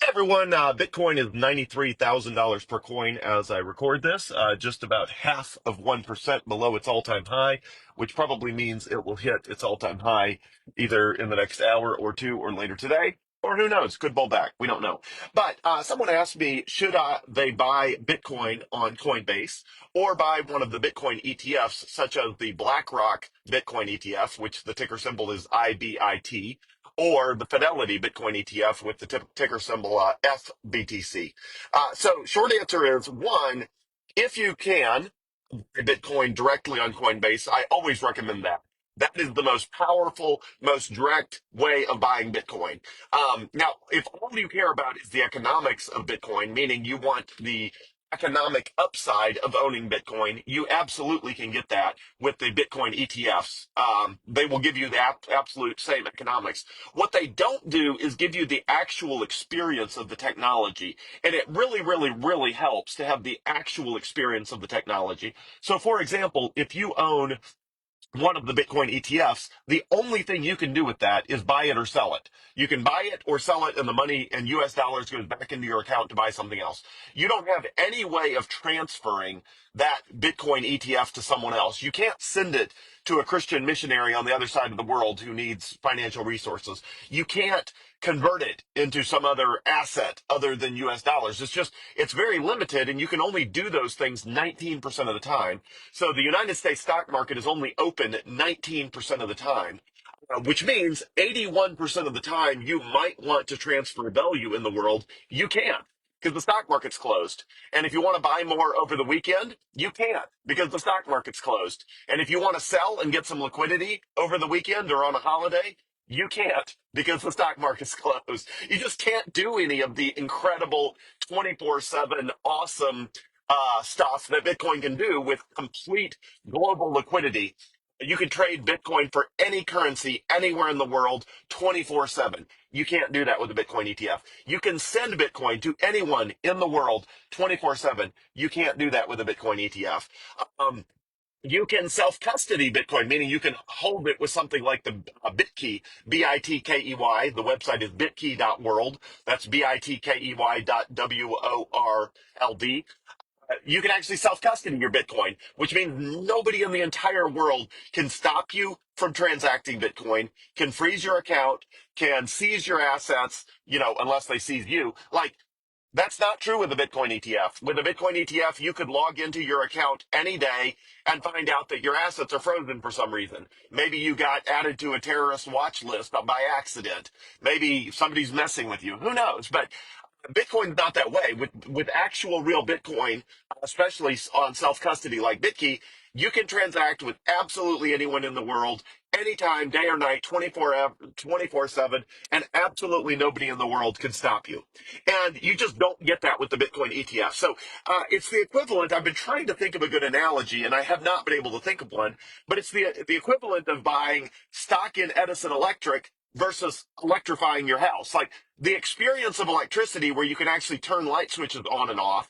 Everyone, Bitcoin is $93,000 per coin as I record this, just about half of 1% below its all-time high, which probably means it will hit its all-time high either in the next hour or two or later today, or who knows, could pull back. We don't know. But someone asked me, should they buy Bitcoin on Coinbase or buy one of the Bitcoin ETFs, such as the BlackRock Bitcoin ETF, which the ticker symbol is IBIT, or the Fidelity Bitcoin ETF with the ticker symbol FBTC. So short answer is one, if you can, Bitcoin directly on Coinbase, I always recommend that. That is the most powerful, most direct way of buying Bitcoin. Now, if all you care about is the economics of Bitcoin, meaning you want the economic upside of owning Bitcoin, you absolutely can get that with the Bitcoin ETFs. They will give you the absolute same economics. What they don't do is give you the actual experience of the technology. And it really, really, really helps to have the actual experience of the technology. So, for example, if you own one of the Bitcoin ETFs, the only thing you can do with that is buy it or sell it. You can buy it or sell it, and the money in US dollars goes back into your account to buy something else. You don't have any way of transferring that Bitcoin ETF to someone else. You can't send it to a Christian missionary on the other side of the world who needs financial resources. You can't convert it into some other asset other than US dollars. It's very limited, and you can only do those things 19% of the time. So the United States stock market is only open 19% of the time, which means 81% of the time you might want to transfer value in the world, you can't because the stock market's closed. And if you want to buy more over the weekend, you can't because the stock market's closed. And if you want to sell and get some liquidity over the weekend or on a holiday, you can't because the stock market's closed. You just can't do any of the incredible 24/7 awesome stuff that Bitcoin can do with complete global liquidity. You can trade Bitcoin for any currency anywhere in the world 24/7. You can't do that with a Bitcoin ETF. You can send Bitcoin to anyone in the world 24/7. You can't do that with a Bitcoin ETF. You can self-custody Bitcoin, meaning you can hold it with something like the BitKey, BITKEY. The website is bitkey.world. That's BITKEY.WORLD. You can actually self-custody your Bitcoin, which means nobody in the entire world can stop you from transacting Bitcoin, can freeze your account, can seize your assets, unless they seize you. Like, that's not true with a Bitcoin ETF. With a Bitcoin ETF, you could log into your account any day and find out that your assets are frozen for some reason. Maybe you got added to a terrorist watch list by accident. Maybe somebody's messing with you. Who knows? But Bitcoin's not that way. With actual real Bitcoin, especially on self custody like BitKey, you can transact with absolutely anyone in the world, anytime, day or night, 24/7, and absolutely nobody in the world can stop you. And you just don't get that with the Bitcoin ETF. So it's the equivalent. I've been trying to think of a good analogy, and I have not been able to think of one. But it's the equivalent of buying stock in Edison Electric versus electrifying your house. Like the experience of electricity, where you can actually turn light switches on and off,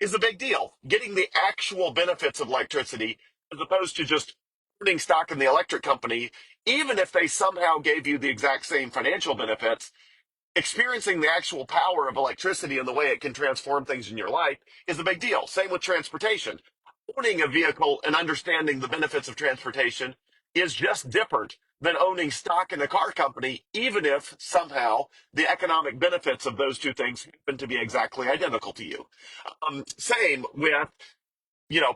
is a big deal. Getting the actual benefits of electricity, as opposed to just owning stock in the electric company, even if they somehow gave you the exact same financial benefits, experiencing the actual power of electricity and the way it can transform things in your life is a big deal. Same with transportation. Owning a vehicle and understanding the benefits of transportation is just different than owning stock in a car company, even if somehow the economic benefits of those two things happen to be exactly identical to you. Same with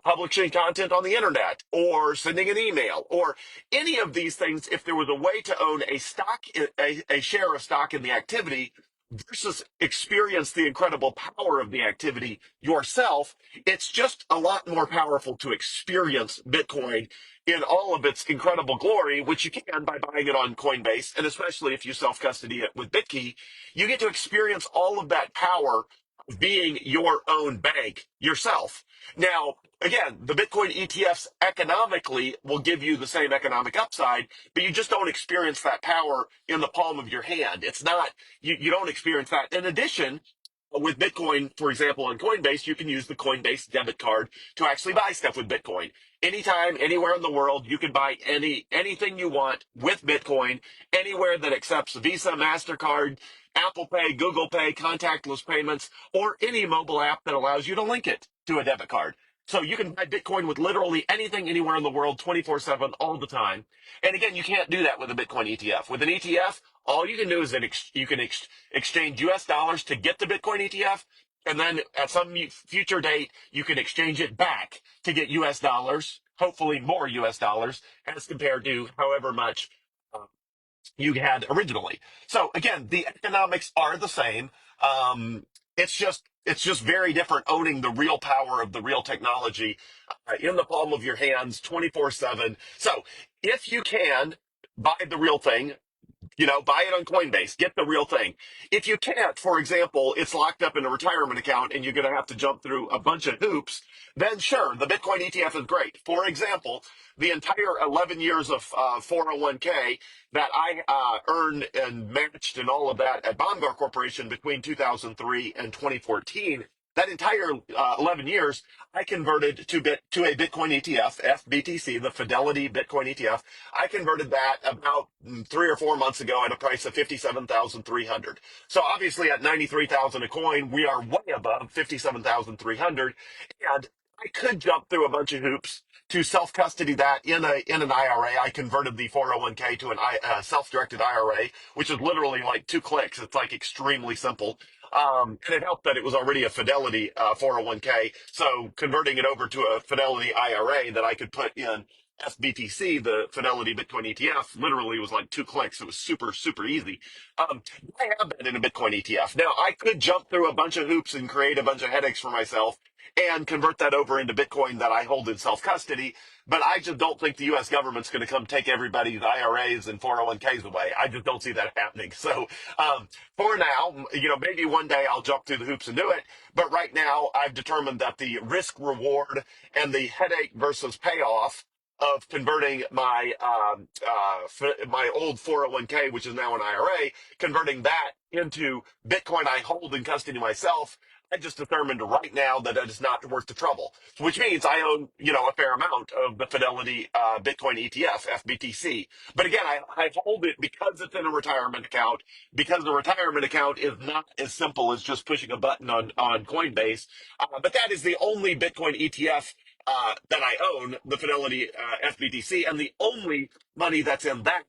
publishing content on the internet or sending an email or any of these things. If there was a way to own a share of stock in the activity versus experience the incredible power of the activity yourself, it's just a lot more powerful to experience Bitcoin in all of its incredible glory, which you can by buying it on Coinbase. And especially if you self-custody it with BitKey, you get to experience all of that power of being your own bank yourself. Now, again, the Bitcoin ETFs economically will give you the same economic upside, but you just don't experience that power in the palm of your hand. It's not, you don't experience that. In addition, with Bitcoin, for example, on Coinbase, you can use the Coinbase debit card to actually buy stuff with Bitcoin. Anytime, anywhere in the world, you can buy anything you want with Bitcoin, anywhere that accepts Visa, MasterCard, Apple Pay, Google Pay, contactless payments, or any mobile app that allows you to link it to a debit card. So you can buy Bitcoin with literally anything anywhere in the world 24/7 all the time. And again, you can't do that with a Bitcoin ETF. With an ETF, all you can do is that you can exchange US dollars to get the Bitcoin ETF. And then at some future date, you can exchange it back to get US dollars, hopefully more US dollars, as compared to however much uh, you had originally. So again, the economics are the same. It's just very different owning the real power of the real technology in the palm of your hands 24/7. So if you can buy the real thing, buy it on Coinbase, get the real thing. If you can't, for example, it's locked up in a retirement account and you're going to have to jump through a bunch of hoops, then sure, the Bitcoin ETF is great. For example, the entire 11 years of 401k that I earned and matched and all of that at Baumgar Corporation between 2003 and 2014, that entire 11 years, I converted to a Bitcoin ETF, FBTC, the Fidelity Bitcoin ETF. I converted that about 3 or 4 months ago at a price of 57,300. So obviously at 93,000 a coin, we are way above 57,300, and I could jump through a bunch of hoops to self custody that in an IRA. I converted the 401k to an self directed IRA, which is literally like 2 clicks. It's like extremely simple. And it helped that it was already a Fidelity 401k. So converting it over to a Fidelity IRA that I could put in FBTC, the Fidelity Bitcoin ETF, literally was like 2 clicks. It was super, super easy. I have been in a Bitcoin ETF. Now, I could jump through a bunch of hoops and create a bunch of headaches for myself and convert that over into Bitcoin that I hold in self custody. But I just don't think the US government's going to come take everybody's IRAs and 401ks away. I just don't see that happening. So, for now, maybe one day I'll jump through the hoops and do it. But right now, I've determined that the risk reward and the headache versus payoff of converting my old 401k, which is now an IRA, converting that into Bitcoin I hold in custody myself. I just determined right now that it is not worth the trouble, which means I own, a fair amount of the Fidelity Bitcoin ETF, FBTC. But again, I hold it because it's in a retirement account, because the retirement account is not as simple as just pushing a button on Coinbase. But that is the only Bitcoin ETF that I own, the Fidelity FBTC, and the only money that's in that,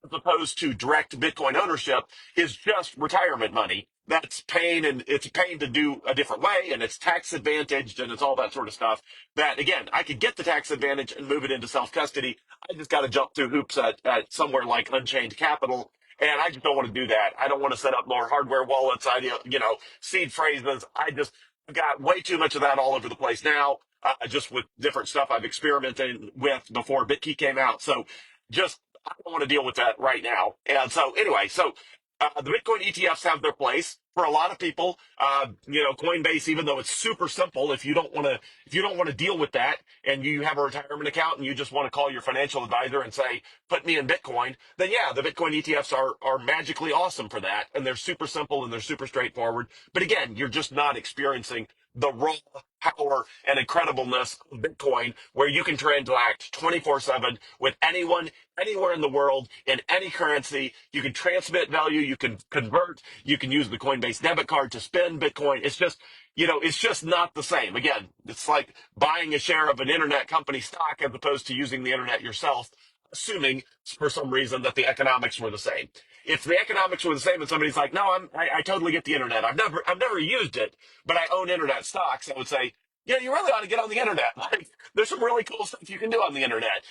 as opposed to direct Bitcoin ownership, is just retirement money. That's paying, and it's paying to do a different way, and it's tax advantaged, and it's all that sort of stuff. That again, I could get the tax advantage and move it into self custody. I just got to jump through hoops at somewhere like Unchained Capital, and I just don't want to do that. I don't want to set up more hardware wallets. Seed phrases. I've got way too much of that all over the place now. Just with different stuff I've experimented with before BitKey came out. So just I don't want to deal with that right now. And so anyway, the Bitcoin ETFs have their place for a lot of people. Coinbase, even though it's super simple, if you don't want to deal with that, and you have a retirement account and you just want to call your financial advisor and say, put me in Bitcoin, then yeah, the Bitcoin ETFs are magically awesome for that. And they're super simple and they're super straightforward. But again, you're just not experiencing the raw power and incredibleness of Bitcoin, where you can transact 24/7 with anyone, anywhere in the world, in any currency. You can transmit value, you can convert, you can use the Coinbase debit card to spend Bitcoin. It's just not the same. Again, it's like buying a share of an internet company stock as opposed to using the internet yourself, assuming for some reason that the economics were the same. If the economics were the same and somebody's like, no, I totally get the internet. I've never used it, but I own internet stocks, I would say, yeah, you really ought to get on the internet. Like, there's some really cool stuff you can do on the internet.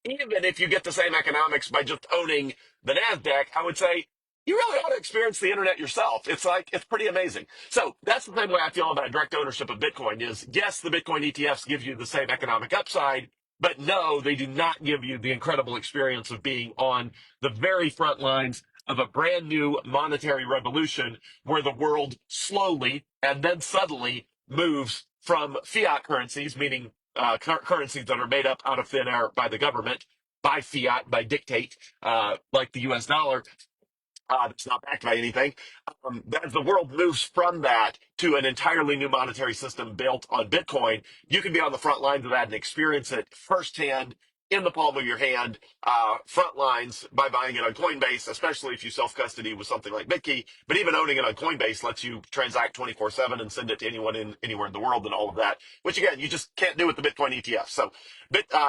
Even if you get the same economics by just owning the NASDAQ, I would say you really ought to experience the internet yourself. It's pretty amazing. So that's the same way I feel about direct ownership of Bitcoin is, yes, the Bitcoin ETFs give you the same economic upside, but no, they do not give you the incredible experience of being on the very front lines of a brand new monetary revolution where the world slowly and then suddenly moves from fiat currencies, meaning currencies that are made up out of thin air by the government, by fiat, by dictate, like the US dollar, that's not backed by anything. As the world moves from that to an entirely new monetary system built on Bitcoin, you can be on the front lines of that and experience it firsthand in the palm of your hand, front lines by buying it on Coinbase, especially if you self custody with something like BitKey. But even owning it on Coinbase lets you transact 24/7 and send it to anyone anywhere in the world and all of that, which again, you just can't do with the Bitcoin ETF. So,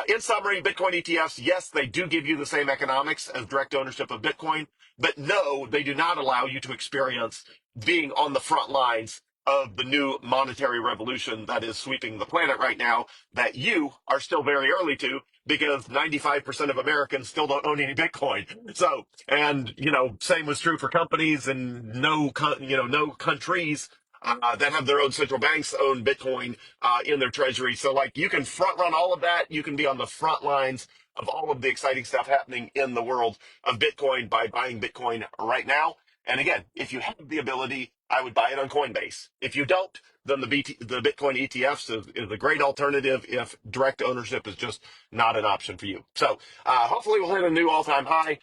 in summary, Bitcoin ETFs, yes, they do give you the same economics as direct ownership of Bitcoin, but no, they do not allow you to experience being on the front lines of the new monetary revolution that is sweeping the planet right now, that you are still very early to, because 95% of Americans still don't own any Bitcoin. So, and, same was true for companies, and no countries that have their own central banks own Bitcoin in their treasury. So, like, you can front run all of that. You can be on the front lines of all of the exciting stuff happening in the world of Bitcoin by buying Bitcoin right now. And again, if you have the ability, I would buy it on Coinbase. If you don't, then the Bitcoin ETFs is a great alternative if direct ownership is just not an option for you. So hopefully we'll hit a new all-time high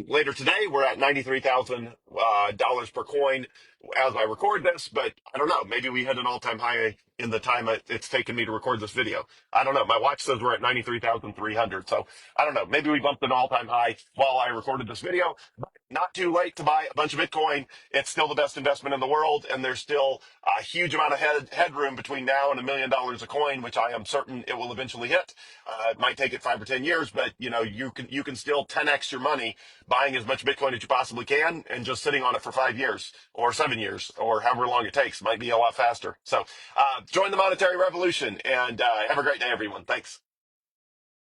later today. We're at $93,000 per coin as I record this, but I don't know. Maybe we hit an all-time high in the time it's taken me to record this video. I don't know. My watch says we're at 93,300. So I don't know. Maybe we bumped an all-time high while I recorded this video. But not too late to buy a bunch of Bitcoin. It's still the best investment in the world, and there's still a huge amount of headroom between now and $1 million a coin, which I am certain it will eventually hit. It might take it 5 or 10 years, but you can still 10x your money buying as much Bitcoin as you possibly can, and just sitting on it for 5 years or 7 years or however long it takes. Might be a lot faster. So join the monetary revolution, and have a great day, everyone. Thanks.